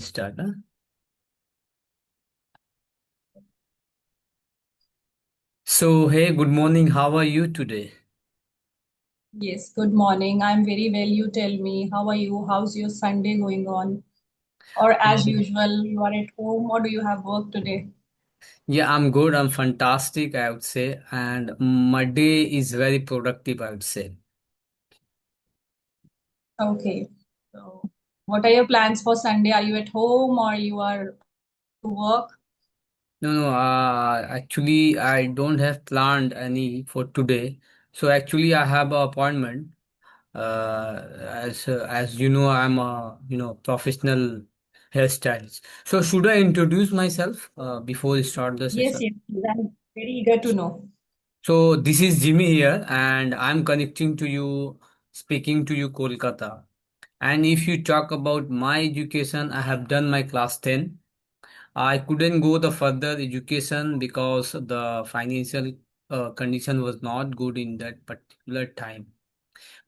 Start, huh? So, hey, good morning. How are you today? Yes, good morning. I'm very well. You tell me, how are you? How's your Sunday going on? Or as Mm. usual, you are at home or do you have work today? Yeah, I'm good. I'm fantastic, I would say. And my day is very productive, I would say. Okay. So, what are your plans for Sunday? Are you at home or you are to work? No, no, actually, I don't have planned any for today. So, actually, I have an appointment. As you know, I'm a professional hairstylist. So, should I introduce myself before we start the Yes, session? yes. I'm very eager to know. So this is Jimmy here, and I'm connecting to you, speaking to you, Kolkata. And if you talk about my education, I have done my class 10. I couldn't go the further education because the financial condition was not good in that particular time.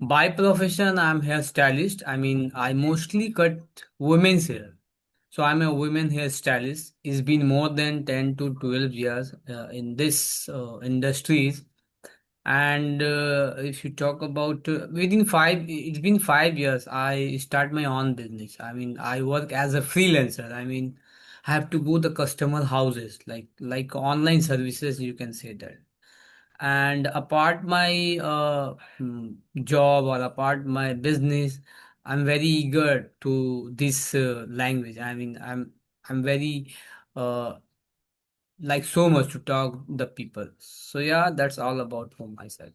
By profession, I'm hairstylist. I mean, I mostly cut women's hair. So I'm a women hairstylist. It's been more than 10 to 12 years in this industries. And if you talk about it's been 5 years. I start my own business. I mean, I work as a freelancer. I mean, I have to go the customer houses, like online services. You can say that. And apart my job or apart my business, I'm very eager to this language. I mean, I'm very uh, like so much to talk the people. So yeah, that's all about from my side.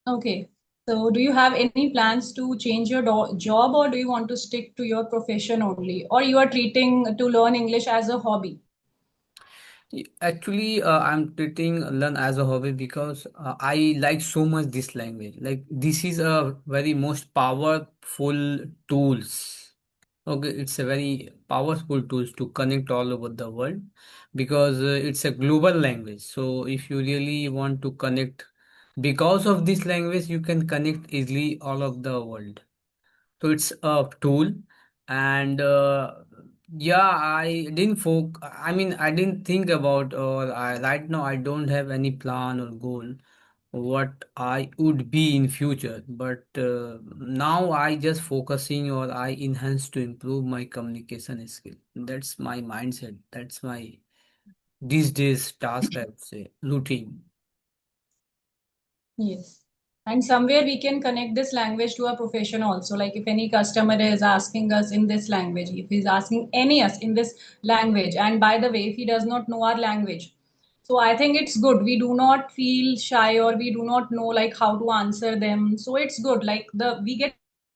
Okay. So, do you have any plans to change your job or do you want to stick to your profession only? Or you are treating to learn English as a hobby? Actually, I'm treating learn as a hobby because I like so much this language. Like this is a very most powerful tools. Okay, it's a very powerful tools to connect all over the world because it's a global language. So if you really want to connect, because of this language, you can connect easily all of the world. So it's a tool, and yeah, I mean, I didn't think about, or right now I don't have any plan or goal what I would be in future. But now I just focusing or I enhance to improve my communication skill. That's my mindset. That's my these days task, I would say, routine. Yes. And somewhere we can connect this language to our profession also. Like if any customer is asking us in this language, if he's asking any us in this language, and by the way, if he does not know our language, so I think it's good. We do not feel shy or we do not know like how to answer them. So it's good. Like the we get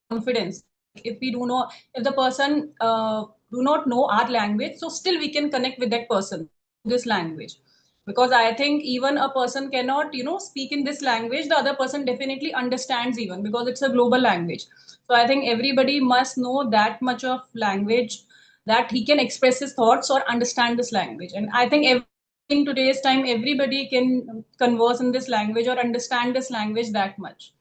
confidence. If we do know if the person do not know our language, so still we can connect with that person this language because I think even a person cannot speak in this language, the other person definitely understands even because it's a global language. So I think everybody must know that much of language that he can express his thoughts or understand this language. And I think in today's time everybody can converse in this language or understand this language that much.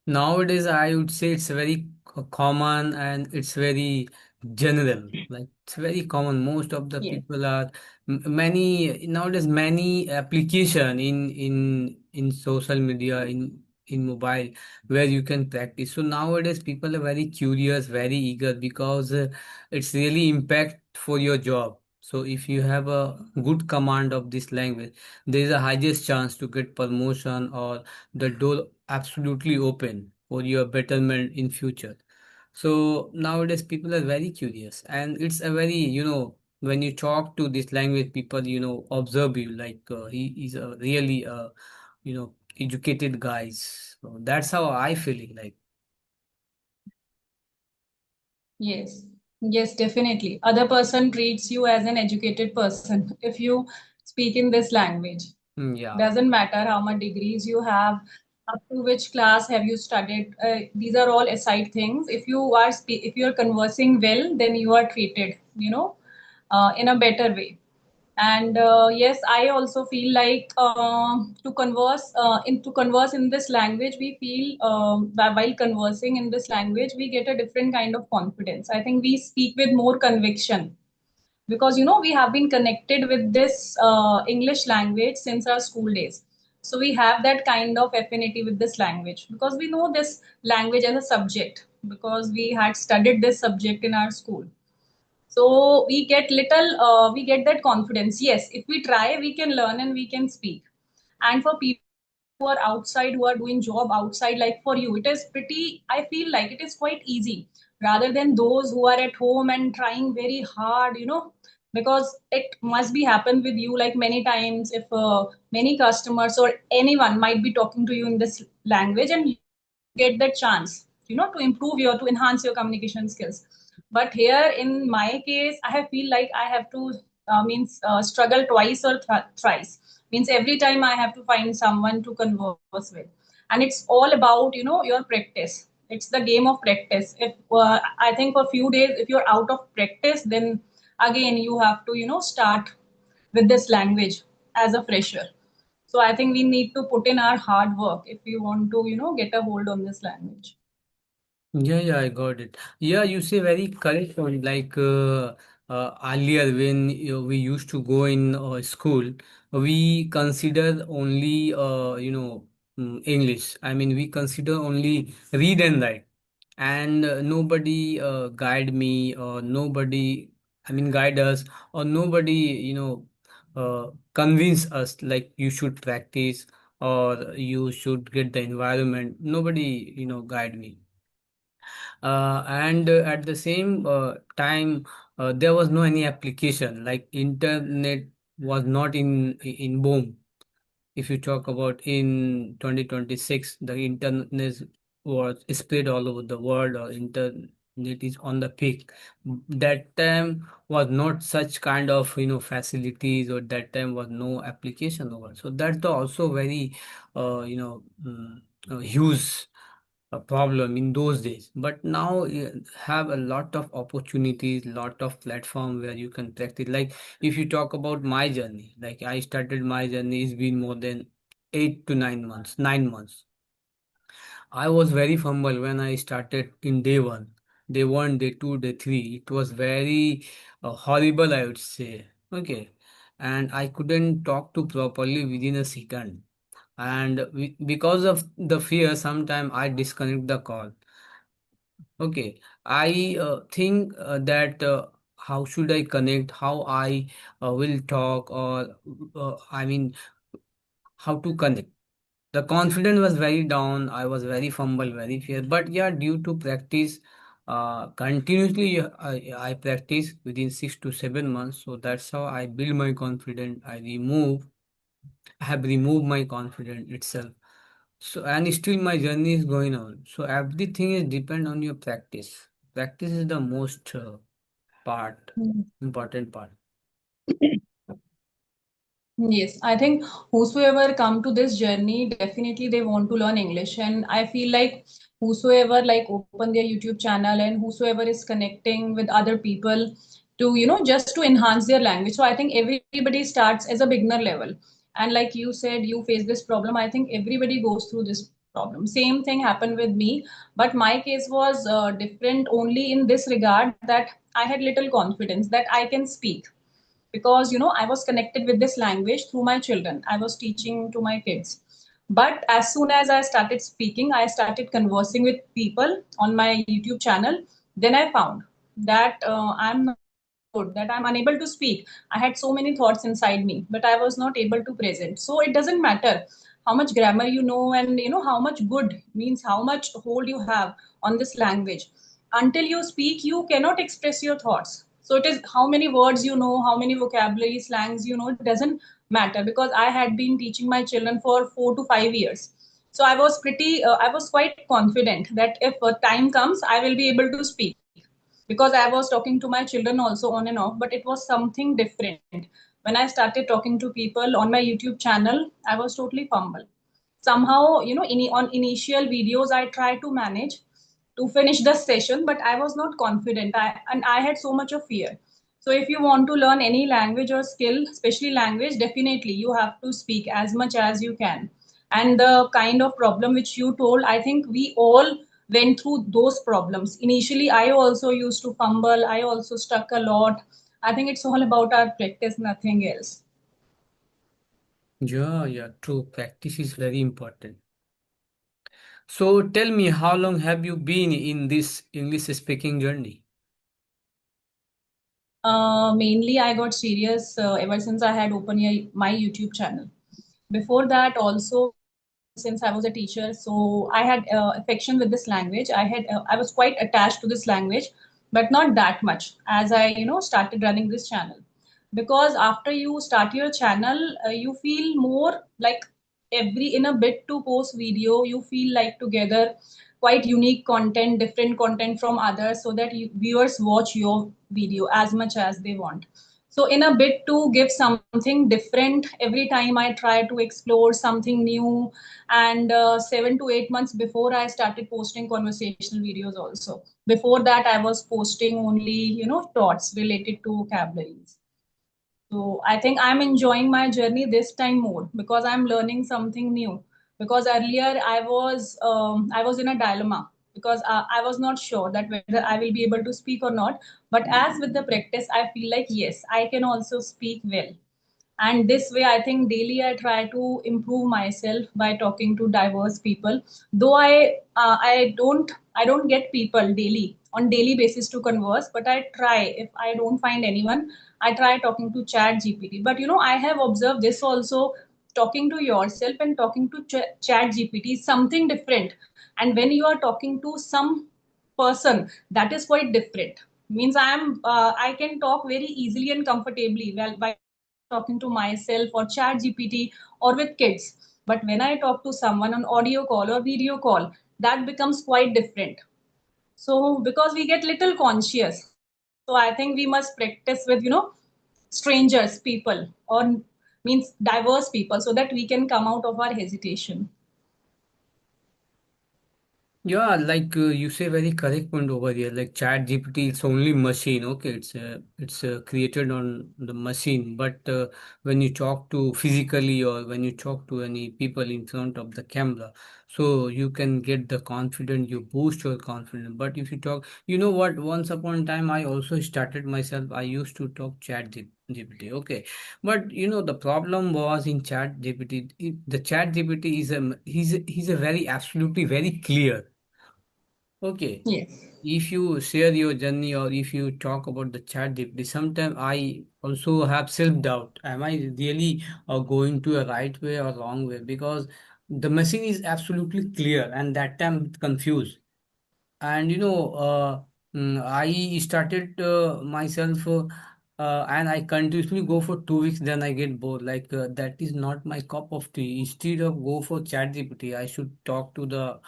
Nowadays, I would say it's very common and it's very general. Like it's very common. Most of the Yes. people are many nowadays many application in social media in mobile where you can practice. So nowadays people are very curious, very eager because it's really impact for your job. So if you have a good command of this language, there is a highest chance to get promotion or the door absolutely open for your betterment in future. So nowadays people are very curious and it's a very when you talk to this language people observe you like he is a really educated guys. So that's how I feeling like. Yes, yes, definitely. Other person treats you as an educated person if you speak in this language. Yeah. Doesn't matter how much degrees you have, up to which class have you studied. These are all aside things. If you are if you are conversing well, then you are treated, in a better way. And yes, I also feel like to converse in this language, we feel while conversing in this language, we get a different kind of confidence. I think we speak with more conviction because we have been connected with this English language since our school days. So we have that kind of affinity with this language because we know this language as a subject because we had studied this subject in our school. So we get that confidence. Yes, if we try, we can learn and we can speak. And for people who are outside, who are doing job outside, like for you, it is pretty, I feel like it is quite easy rather than those who are at home and trying very hard, because it must be happened with you like many times if many customers or anyone might be talking to you in this language and you get that chance, to improve your, to enhance your communication skills. But here in my case, I have feel like I have to means struggle twice or thrice. Means every time I have to find someone to converse with, and it's all about your practice. It's the game of practice. If I think for few days, if you're out of practice, then again you have to start with this language as a fresher. So I think we need to put in our hard work if we want to get a hold on this language. Yeah, yeah, I got it. Yeah, you say very correct point. Like earlier, when we used to go in school, we consider only English. I mean, we consider only read and write, and nobody guide me, or nobody, I mean, guide us, or nobody, convince us like you should practice or you should get the environment. Nobody, guide me, and at the same time there was no any application like internet was not in boom. If you talk about in 2026, the internet was spread all over the world, or internet is on the peak. That time was not such kind of facilities, or that time was no application over, so that's the also very huge a problem in those days. But now you have a lot of opportunities, lot of platform where you can practice. Like if you talk about my journey, like I started my journey, it's been more than 8 to 9 months, 9 months. I was very fumble when I started in day one. Day one, day two, day three. It was very horrible, I would say. Okay. And I couldn't talk to properly within a second. And because of the fear, sometimes I disconnect the call. Okay, I think that how should I connect, how I will talk, or I mean, how to connect. The confidence was very down. I was very fumble, very fear. But yeah, due to practice, continuously I practice within 6 to 7 months. So that's how I build my confidence. I have removed my confidence itself. So and still my journey is going on. So everything is depend on your practice. Practice is the most part, important part. Yes, I think whosoever come to this journey, definitely they want to learn English. And I feel like whosoever like open their YouTube channel and whosoever is connecting with other people to, just to enhance their language. So I think everybody starts as a beginner level. And like you said, you face this problem. I think everybody goes through this problem. Same thing happened with me, but my case was different only in this regard that I had little confidence that I can speak because I was connected with this language through my children. I was teaching to my kids, but as soon as I started speaking, I started conversing with people on my YouTube channel. Then I found that I'm not good, that I'm unable to speak. I had so many thoughts inside me, but I was not able to present. So it doesn't matter how much grammar you know and how much good means how much hold you have on this language. Until you speak, you cannot express your thoughts. So it is how many words you know, how many vocabulary slangs you know, it doesn't matter because I had been teaching my children for 4 to 5 years. So I was quite confident that if time comes, I will be able to speak because I was talking to my children also on and off, but it was something different. When I started talking to people on my YouTube channel, I was totally fumble. Somehow, on initial videos, I tried to manage to finish the session, but I was not confident. And I had so much of fear. So if you want to learn any language or skill, especially language, definitely you have to speak as much as you can. And the kind of problem which you told, I think we all went through those problems. Initially, I also used to fumble. I also stuck a lot. I think it's all about our practice, nothing else. Yeah, yeah, true. Practice is very important. So tell me, how long have you been in this English speaking journey? Mainly, I got serious ever since I had opened my YouTube channel. Before that, also, since I was a teacher, so I had affection with this language. I was quite attached to this language, but not that much as I started running this channel. Because after you start your channel, you feel more like every in a bit to post video, you feel like together quite unique content, different content from others, so that viewers watch your video as much as they want. So in a bit to give something different every time I try to explore something new. And 7 to 8 months before, I started posting conversational videos also. Before that, I was posting only thoughts related to vocabularies. So I think I'm enjoying my journey this time more because I'm learning something new. Because earlier I was in a dilemma because I was not sure that whether I will be able to speak or not. But as with the practice, I feel like yes, I can also speak well. And this way, I think daily I try to improve myself by talking to diverse people. Though I don't get people daily on daily basis to converse, but I try. If I don't find anyone, I try talking to chat gpt. But I have observed this also. Talking to yourself and talking to chat gpt is something different. And when you are talking to some person, that is quite different. Means I can talk very easily and comfortably well by talking to myself or chat gpt or with kids. But when I talk to someone on audio call or video call, that becomes quite different. So because we get little conscious, so I think we must practice with strangers people, or means diverse people, so that we can come out of our hesitation. Yeah, like you say very correct point over here. Like Chat GPT, it's only machine. Okay, it's created on the machine. But when you talk to physically or when you talk to any people in front of the camera, so you can get the confidence. You boost your confidence. But if you talk, you know what? Once upon a time, I also started myself. I used to talk GPT. Okay, but the problem was in Chat GPT. The Chat GPT is he's a very absolutely very clear. Okay, Yes. if you share your journey or if you talk about the chat deeply, sometimes I also have self-doubt. Am I really going to a right way or wrong way? Because the message is absolutely clear and that time confused. And I started myself and I continuously go for 2 weeks, then I get bored. Like that is not my cup of tea. Instead of go for chat gpt, I should talk to the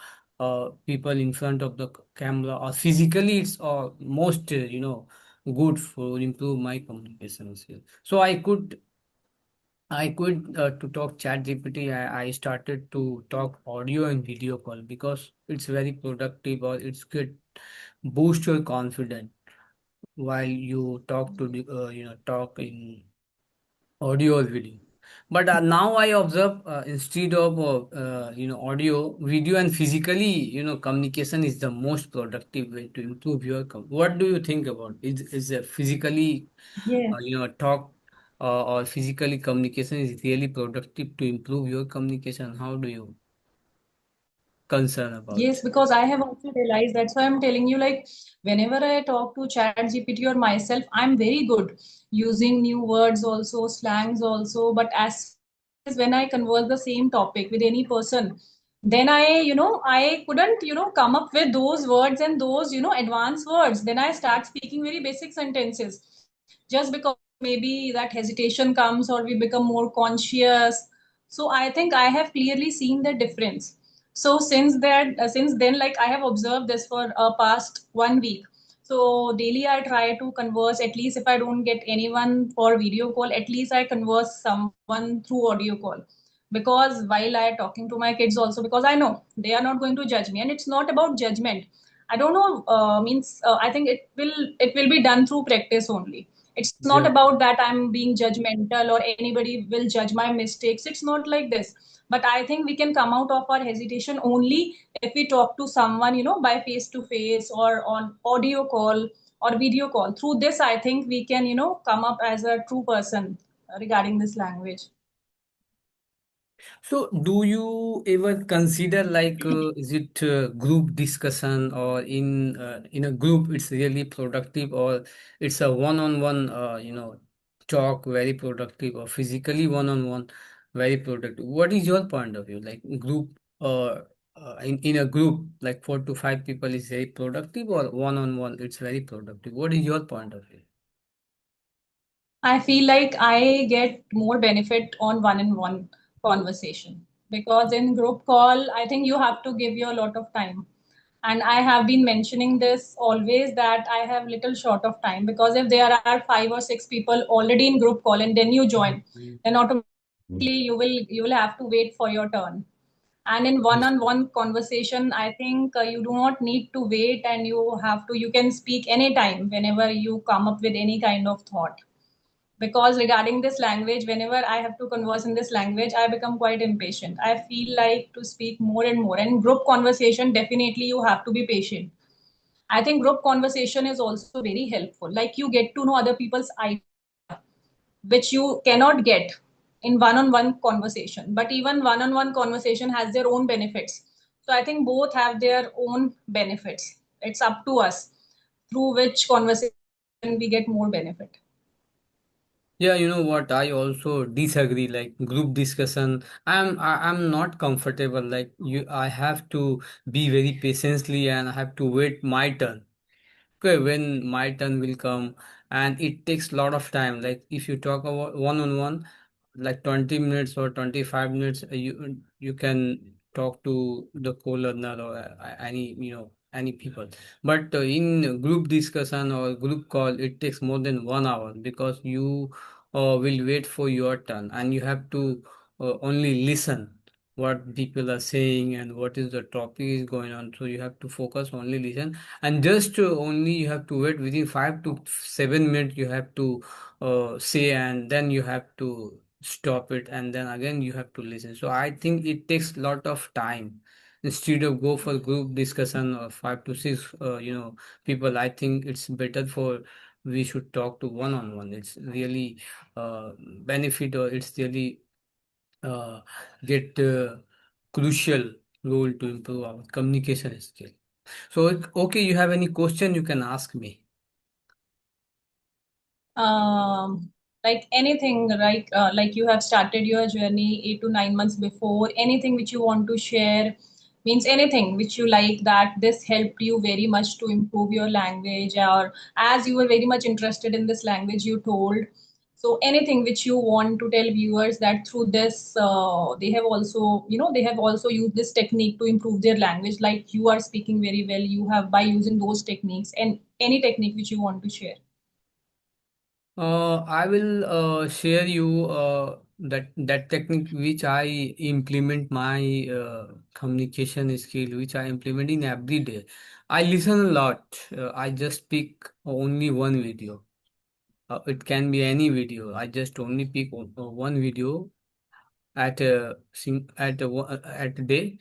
people in front of the camera or physically. It's most good for improve my communication skills. So I quit to talk chat GPT. I started to talk audio and video call because it's very productive or it's good boost your confidence while you talk to the talk in audio or video. But now I observe instead of audio, video and physically communication is the most productive way to improve your what do you think about is physically Yes. talk or physically communication is really productive to improve your communication? How do you concern about? Yes, because I have also realized, that's why I'm telling you, like, whenever I talk to Chat GPT or myself, I'm very good using new words also, slangs also. But as soon as when I converse the same topic with any person, then I couldn't, come up with those words and those, advanced words. Then I start speaking very basic sentences just because maybe that hesitation comes or we become more conscious. So I think I have clearly seen the difference. So since then, like I have observed this for past 1 week. So daily I try to converse. At least if I don't get anyone for video call, at least I converse someone through audio call. Because while I talking to my kids also, because I know they are not going to judge me, and it's not about judgment. I don't know. Means I think it will be done through practice only. It's not Yeah. about that I'm being judgmental or anybody will judge my mistakes. It's not like this. But I think we can come out of our hesitation only if we talk to someone, by face to face or on audio call or video call. Through this, I think we can, come up as a true person regarding this language. So, do you ever consider like is it group discussion, or in a group it's really productive, or it's a one-on-one talk very productive, or physically one-on-one very productive? What is your point of view? Like group in a group like 4 to 5 people is very productive, or one-on-one it's very productive? What is your point of view? I feel like I get more benefit on one-on-one conversation because in group call, I think you have to give you a lot of time. And I have been mentioning this always that I have little short of time because if there are 5 or 6 people already in group call and then you join, then automatically you will have to wait for your turn. And in one-on-one conversation, I think you do not need to wait and you can speak anytime whenever you come up with any kind of thought, because regarding this language, whenever I have to converse in this language, I become quite impatient. I feel like to speak more and more, and group conversation, definitely you have to be patient. I think group conversation is also very helpful, like you get to know other people's idea, which you cannot get in one-on-one conversation. But even one-on-one conversation has their own benefits. So I think both have their own benefits. It's up to us through which conversation we get more benefit. Yeah, you know what? I also disagree. Like group discussion, I'm not comfortable. Like you, I have to be very patiently, and I have to wait my turn. Okay, when my turn will come, and it takes a lot of time. Like if you talk about one-on-one, like 20 minutes or 25 minutes, you can talk to the co-learner or any any people. But in group discussion or group call, it takes more than 1 hour because you will wait for your turn, and you have to only listen what people are saying and what is the topic is going on. So you have to focus, only listen, and just only you have to wait within 5 to 7 minutes. You have to say, and then you have to stop it, and then again you have to listen. So I think it takes a lot of time. Instead of go for group discussion of 5 to 6 people, I think it's better for we should talk to one-on-one. It's really benefit, or it's really uh, get crucial role to improve our communication skill. So, okay, you have any question, you can ask me. um, like anything, like you have started your journey 8 to 9 months before, anything which you want to share, means anything which you like that this helped you very much to improve your language, or as you were very much interested in this language you told. So anything which you want to tell viewers that through this they have also used this technique to improve their language, like you are speaking very well, you have by using those techniques, and any technique which you want to share. I will share you that technique which I implement my communication skill, which I implement in every day. I listen a lot. I just pick only one video. It can be any video. I just only pick one video at at a day,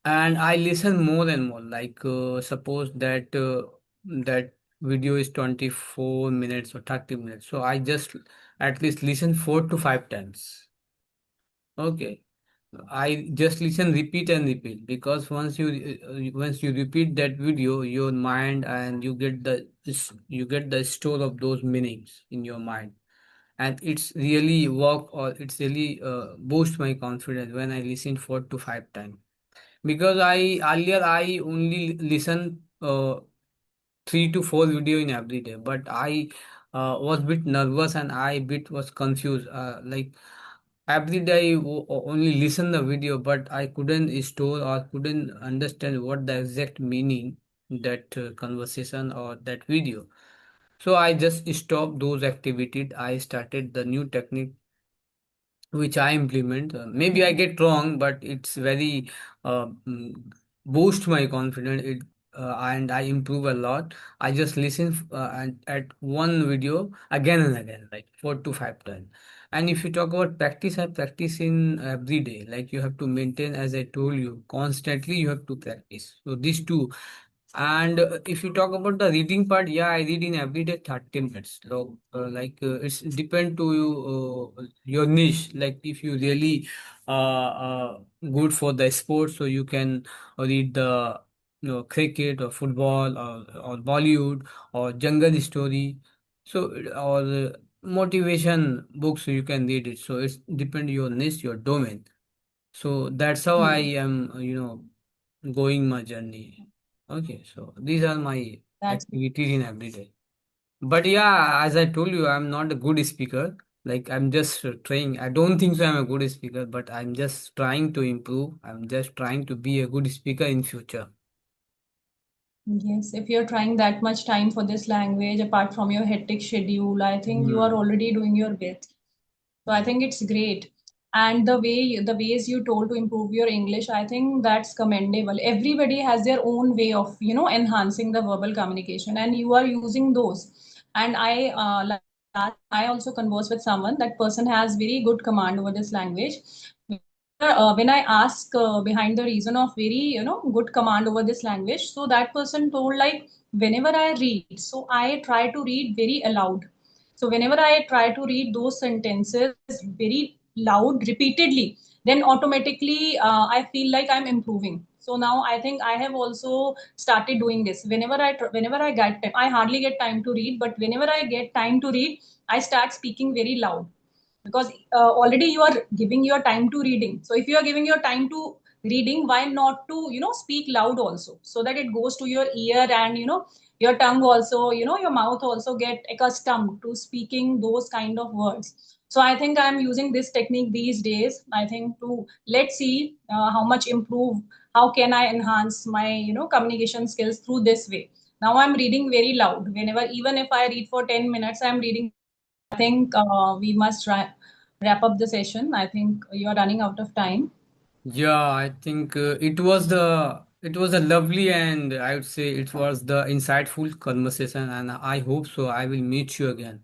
and I listen more and more. Like suppose that that video is 24 minutes or 30 minutes, so I just at least listen 4 to 5 times. Okay, I just listen, repeat and repeat, because once you repeat that video, your mind, and you get the store of those meanings in your mind, and it's really work, or it's really boost my confidence when I listen 4 to 5 times. Because I earlier I only listen 3 to 4 video in every day, but I was bit nervous, and I bit was confused. Like every day I only listen the video, but I couldn't store or couldn't understand what the exact meaning that conversation or that video. So I just stopped those activities. I started the new technique which I implement. Maybe I get wrong, but it's very uh, mm, boost my confidence. It and I improve a lot. I just listen at one video again and again, like 4 to 5 times. And if you talk about practice, I practice in every day. Like you have to maintain, as I told you, constantly you have to practice. So these two. And if you talk about the reading part, yeah, I read in every day 30 minutes. So, it's depend to you, your niche. Like if you really good for the sport, so you can read the cricket or football or Bollywood or jungle story. So or motivation books, so you can read it. So it's depend your niche, your domain. So that's how I Hmm. am, going my journey. Okay, so these are my That's activities in every day. But yeah, as I told you, I'm not a good speaker. Like I'm just trying. I don't think so I'm a good speaker, but I'm just trying to improve. I'm just trying to be a good speaker in future. yes. If you're trying that much time for this language, apart from your hectic schedule, I think you are Hmm. already doing your best. So I think it's great. And the ways you told to improve your English, I think that's commendable. Everybody has their own way of, enhancing the verbal communication, and you are using those. And I also converse with someone. That person has very good command over this language. When I ask behind the reason of very, good command over this language, so that person told like whenever I read, so I try to read very aloud. So whenever I try to read those sentences very loud repeatedly, then automatically I feel like I'm improving. So now I think I have also started doing this. Whenever I get time, I hardly get time to read, but whenever I get time to read, I start speaking very loud, because already you are giving your time to reading. So if you are giving your time to reading, why not to speak loud also, so that it goes to your ear, and your tongue also, your mouth also get accustomed to speaking those kind of words. So I think I'm using this technique these days. I think to let's see how much improve, how can I enhance my communication skills through this way. Now I'm reading very loud whenever, even if I read for 10 minutes, I'm reading. I think we must wrap up the session. I think you're running out of time. Yeah, I think it was a lovely, and I would say it was the insightful conversation, and I hope so. I will meet you again.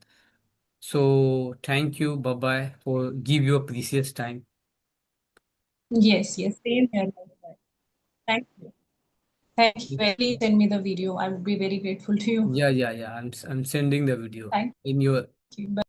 So thank you, bye bye, for give your precious time. Yes, yes, same here. Thank you. Thank you. Please send me the video. I would be very grateful to you. Yeah, yeah, yeah. I'm sending the video Thank in your you. Bye.